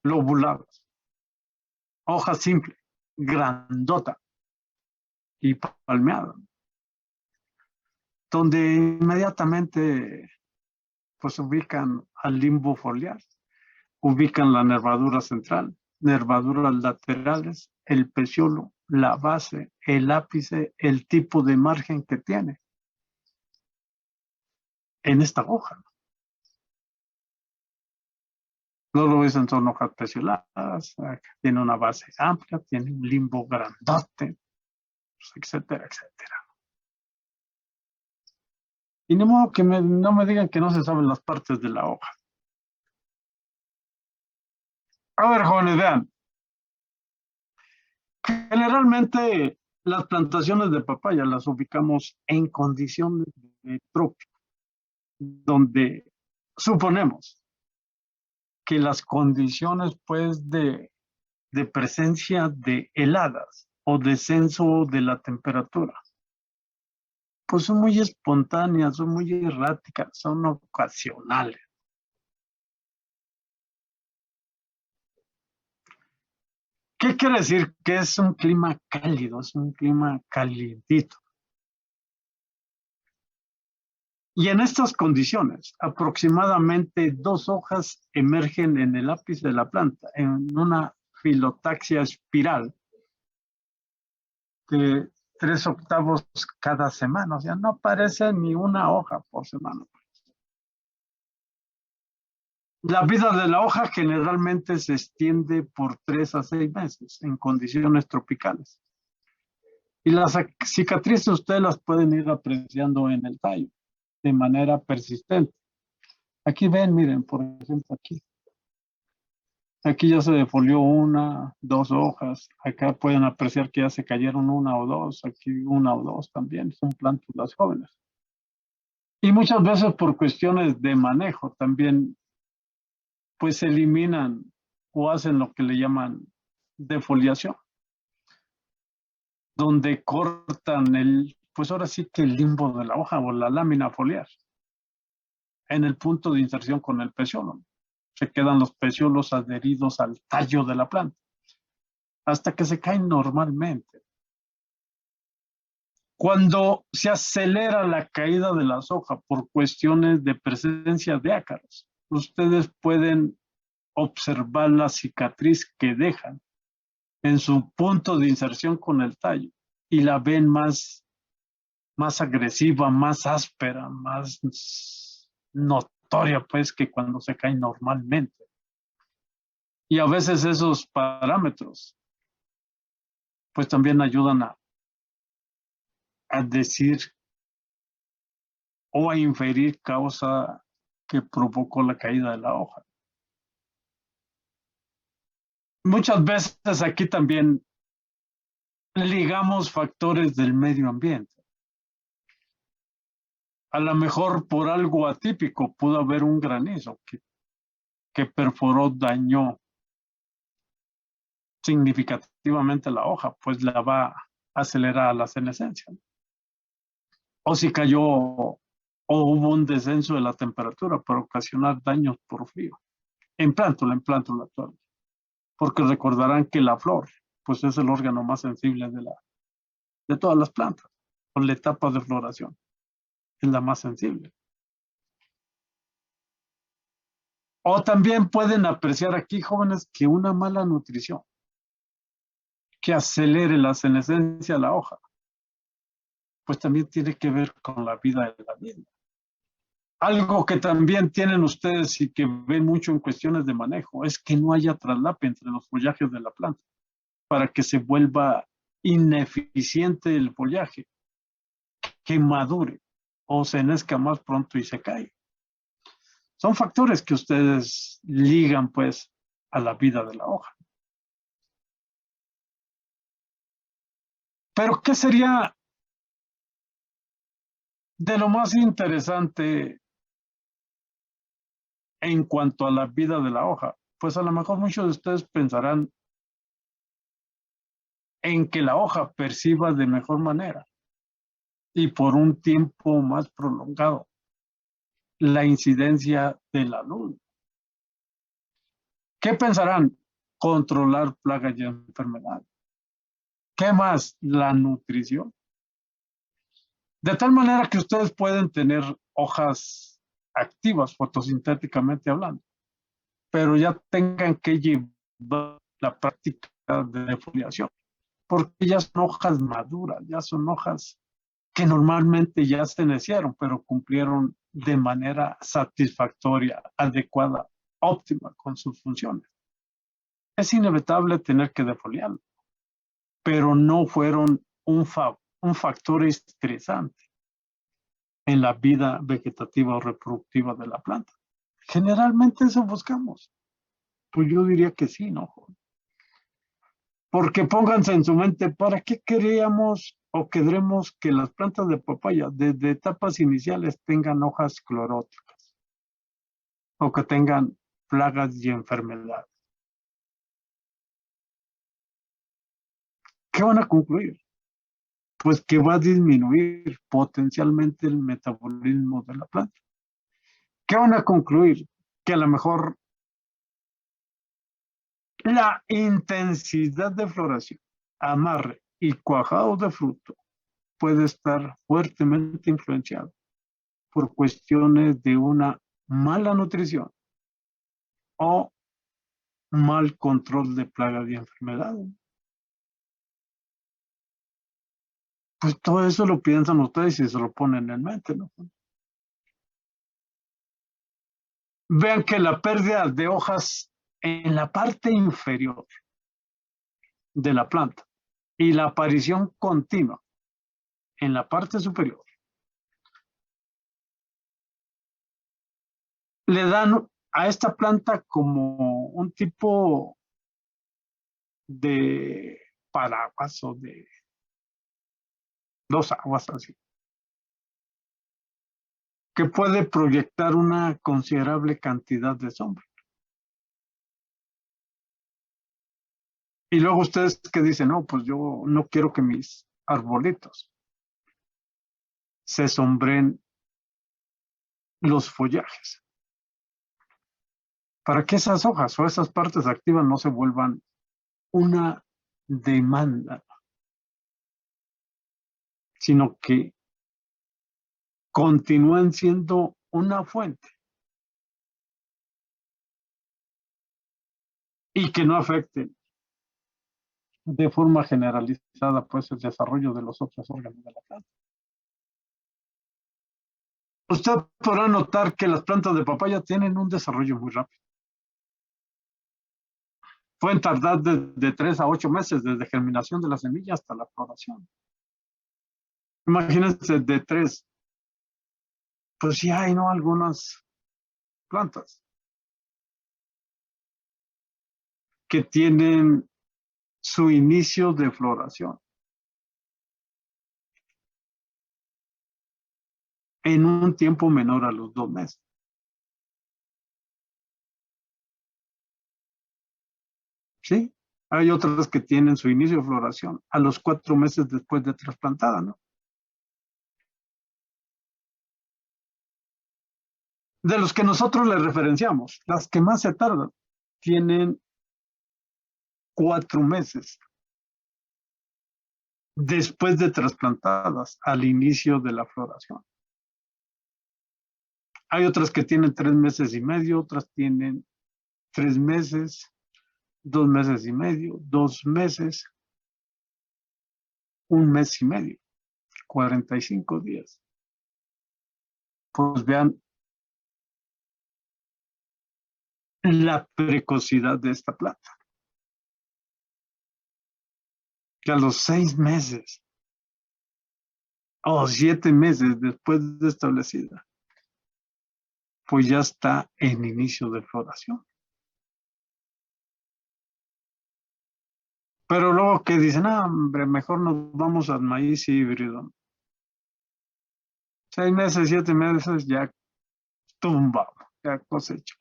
lobuladas, hoja simple, grandota y palmeada, donde inmediatamente pues ubican al limbo foliar, ubican la nervadura central, nervaduras laterales, el peciolo, la base, el ápice, el tipo de margen que tiene en esta hoja. No lo dicen, son hojas pecioladas, tiene una base amplia, tiene un limbo grandote, pues, etcétera, etcétera. Y ni modo que no me digan que no se saben las partes de la hoja. A ver, jóvenes, vean. Generalmente las plantaciones de papaya las ubicamos en condiciones de trópico, donde suponemos que las condiciones pues de presencia de heladas o descenso de la temperatura pues son muy espontáneas, son muy erráticas, son ocasionales. ¿Qué quiere decir? Que es un clima cálido, es un clima calientito. Y en estas condiciones, aproximadamente 2 hojas emergen en el ápice de la planta, en una filotaxia espiral de 3/8 cada semana. O sea, no aparece ni una hoja por semana. La vida de la hoja generalmente se extiende por 3 a 6 meses en condiciones tropicales. Y las cicatrices ustedes las pueden ir apreciando en el tallo de manera persistente. Aquí ven, miren, por ejemplo, aquí. Aquí ya se defolió 1, 2 hojas. Acá pueden apreciar que ya se cayeron 1 o 2. Aquí 1 o 2 también. Son plántulas jóvenes. Y muchas veces por cuestiones de manejo también pues se eliminan o hacen lo que le llaman defoliación, donde cortan pues ahora sí que el limbo de la hoja o la lámina foliar en el punto de inserción con el peciolo. Se quedan los peciolos adheridos al tallo de la planta hasta que se caen normalmente. Cuando se acelera la caída de las hojas por cuestiones de presencia de ácaros, ustedes pueden observar la cicatriz que dejan en su punto de inserción con el tallo y la ven más agresiva, más áspera, más notoria, pues, que cuando se cae normalmente. Y a veces esos parámetros, pues, también ayudan a decir o a inferir causa que provocó la caída de la hoja. Muchas veces aquí también ligamos factores del medio ambiente. A lo mejor por algo atípico pudo haber un granizo que perforó, dañó significativamente la hoja, pues la va a acelerar la senescencia. O si cayó o hubo un descenso de la temperatura para ocasionar daños por frío. En plántula actual. Porque recordarán que la flor, pues es el órgano más sensible de todas las plantas, con la etapa de floración. Es la más sensible. O también pueden apreciar aquí, jóvenes, que una mala nutrición que acelere la senescencia de la hoja, pues también tiene que ver con la vida de la misma. Algo que también tienen ustedes y que ven mucho en cuestiones de manejo es que no haya traslape entre los follajes de la planta para que se vuelva ineficiente el follaje, que madure o se enezca más pronto y se cae. Son factores que ustedes ligan pues a la vida de la hoja. Pero ¿qué sería de lo más interesante en cuanto a la vida de la hoja? Pues a lo mejor muchos de ustedes pensarán en que la hoja perciba de mejor manera y por un tiempo más prolongado la incidencia de la luz. ¿Qué pensarán? Controlar plagas y enfermedades. ¿Qué más? La nutrición. De tal manera que ustedes pueden tener hojas activas fotosintéticamente hablando, pero ya tengan que llevar la práctica de defoliación, porque ya son hojas maduras, ya son hojas que normalmente ya se nacieron, pero cumplieron de manera satisfactoria, adecuada, óptima con sus funciones. Es inevitable tener que defoliarlo, pero no fueron un factor estresante en la vida vegetativa o reproductiva de la planta. Generalmente eso buscamos. Pues yo diría que sí, ¿no? Porque pónganse en su mente, ¿para qué queríamos o queremos que las plantas de papaya desde etapas iniciales tengan hojas cloróticas o que tengan plagas y enfermedades? ¿Qué van a concluir? Pues que va a disminuir potencialmente el metabolismo de la planta. ¿Qué van a concluir? Que a lo mejor la intensidad de floración, amarre y cuajado de fruto puede estar fuertemente influenciado por cuestiones de una mala nutrición o mal control de plagas y enfermedades. Pues todo eso lo piensan ustedes y se lo ponen en mente, ¿no? Vean que la pérdida de hojas en la parte inferior de la planta y la aparición continua en la parte superior le dan a esta planta como un tipo de paraguas o de dos aguas así, que puede proyectar una considerable cantidad de sombra. Y luego ustedes que dicen, no, pues yo no quiero que mis arbolitos se sombren los follajes, para que esas hojas o esas partes activas no se vuelvan una demanda sino que continúan siendo una fuente y que no afecten de forma generalizada pues el desarrollo de los otros órganos de la planta. Usted podrá notar que las plantas de papaya tienen un desarrollo muy rápido. Pueden tardar de 3 a 8 meses desde germinación de la semilla hasta la floración. Imagínense de 3, pues sí hay, ¿no? Algunas plantas que tienen su inicio de floración en un tiempo menor a los 2 meses. ¿Sí? Hay otras que tienen su inicio de floración a los 4 meses después de trasplantada, ¿no? De los que nosotros les referenciamos, las que más se tardan tienen 4 meses después de trasplantadas al inicio de la floración. Hay otras que tienen 3 meses y medio, otras tienen 3 meses, 2 meses y medio, 2 meses, 1 mes y medio, 45 días. Pues vean la precocidad de esta planta. Que a los 6 meses o 7 meses después de establecida, pues ya está en inicio de floración. Pero luego que dicen, hombre, mejor nos vamos al maíz híbrido. 6 meses, 7 meses ya tumba, ya cosecha.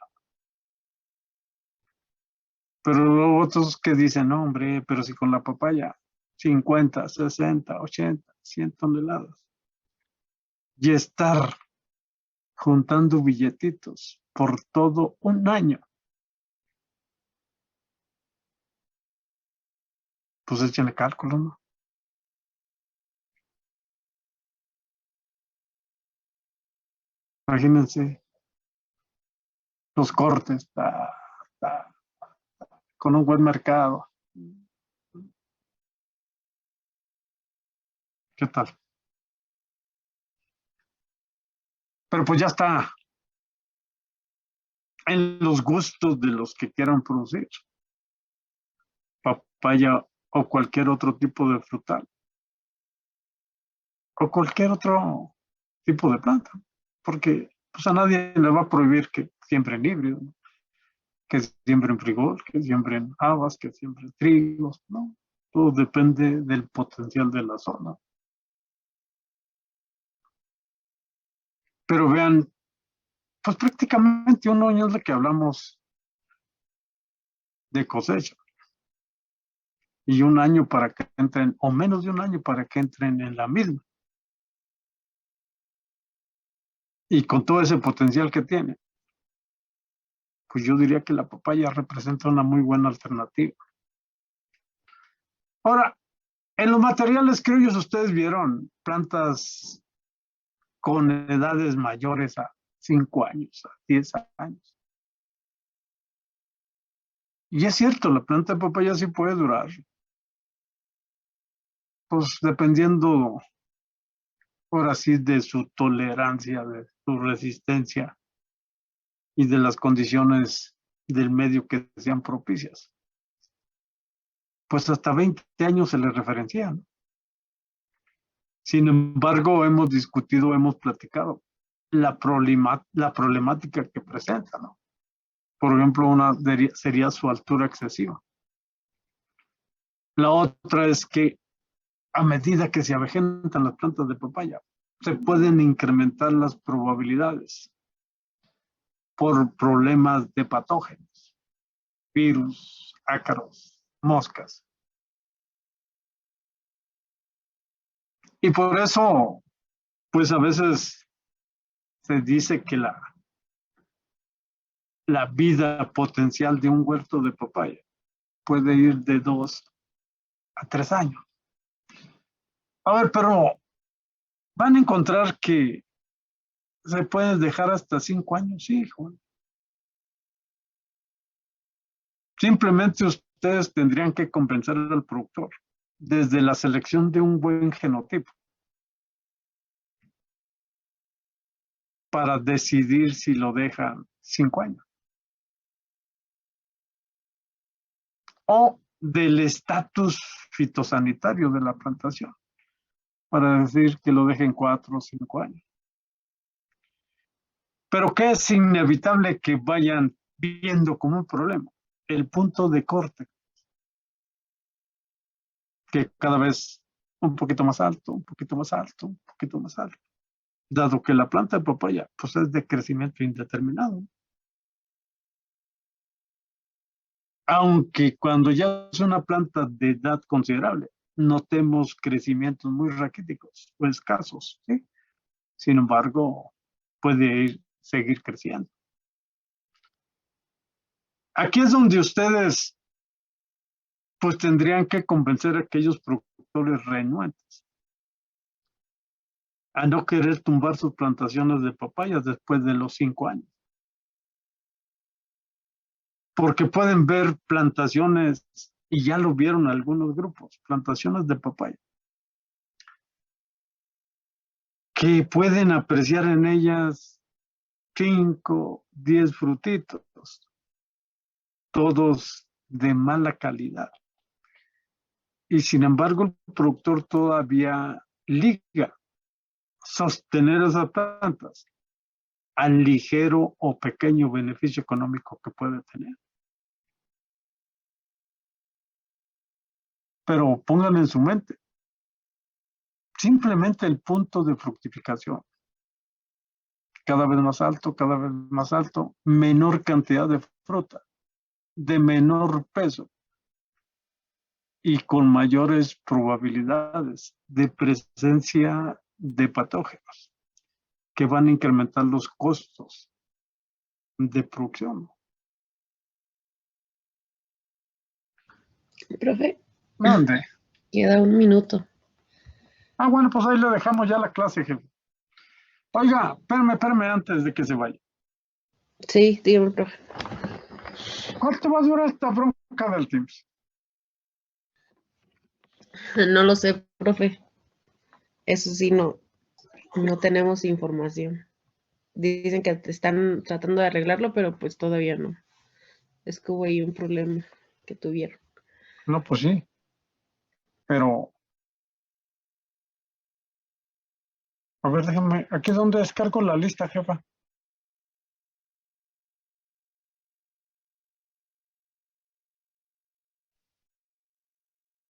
Pero luego otros que dicen, no, hombre, pero si con la papaya 50, 60, 80, 100 toneladas. Y estar juntando billetitos por todo un año. Pues échenle cálculo, ¿no? Imagínense los cortes, con un buen mercado. ¿Qué tal? Pero pues ya está en los gustos de los que quieran producir papaya o cualquier otro tipo de frutal o cualquier otro tipo de planta, porque pues a nadie le va a prohibir que siembren híbrido, ¿no? Que siembren frijol, que siembren habas, que siembren trigos, ¿no? Todo depende del potencial de la zona. Pero vean, pues prácticamente un año es lo que hablamos de cosecha. Y un año para que entren, o menos de un año para que entren en la misma. Y con todo ese potencial que tiene, pues yo diría que la papaya representa una muy buena alternativa. Ahora, en los materiales criollos ustedes vieron plantas con edades mayores a 5 años, a 10 años. Y es cierto, la planta de papaya sí puede durar, pues dependiendo, ahora sí, de su tolerancia, de su resistencia y de las condiciones del medio que sean propicias. Pues hasta 20 años se les referencia, ¿no? Sin embargo, hemos discutido, hemos platicado la problemática que presenta, ¿no? Por ejemplo, una sería su altura excesiva. La otra es que a medida que se avejentan las plantas de papaya, se pueden incrementar las probabilidades por problemas de patógenos, virus, ácaros, moscas. Y por eso, pues a veces se dice que la vida potencial de un huerto de papaya puede ir de 2 a 3 años. A ver, pero van a encontrar que se puede dejar hasta 5 años, sí, hijo. Simplemente ustedes tendrían que compensar al productor desde la selección de un buen genotipo para decidir si lo dejan 5 años. O del estatus fitosanitario de la plantación, para decir que lo dejen 4 o 5 años. Pero que es inevitable que vayan viendo como un problema el punto de corte, que cada vez un poquito más alto, un poquito más alto, un poquito más alto, dado que la planta de papaya pues es de crecimiento indeterminado. Aunque cuando ya es una planta de edad considerable, notemos crecimientos muy raquíticos o escasos, ¿sí? Sin embargo, puede seguir creciendo. Aquí es donde ustedes pues tendrían que convencer a aquellos productores renuentes a no querer tumbar sus plantaciones de papayas después de los 5 años. Porque pueden ver plantaciones, y ya lo vieron algunos grupos, plantaciones de papaya, que pueden apreciar en ellas 5, 10 frutitos, todos de mala calidad. Y sin embargo, el productor todavía liga sostener esas plantas al ligero o pequeño beneficio económico que puede tener. Pero pongan en su mente, simplemente el punto de fructificación, cada vez más alto, menor cantidad de fruta, de menor peso y con mayores probabilidades de presencia de patógenos que van a incrementar los costos de producción. Profe, ¿Dónde? queda un minuto. Ah, bueno, pues ahí le dejamos ya la clase, jefe. Oiga, espérame antes de que se vaya. Sí, dígame, profe. ¿Cuánto va a durar esta bronca del Teams? No lo sé, profe. Eso sí, no tenemos información. Dicen que están tratando de arreglarlo, pero pues todavía no. Es que hubo ahí un problema que tuvieron. No, pues sí. Pero, a ver, déjame, aquí es donde descargo la lista, jefa.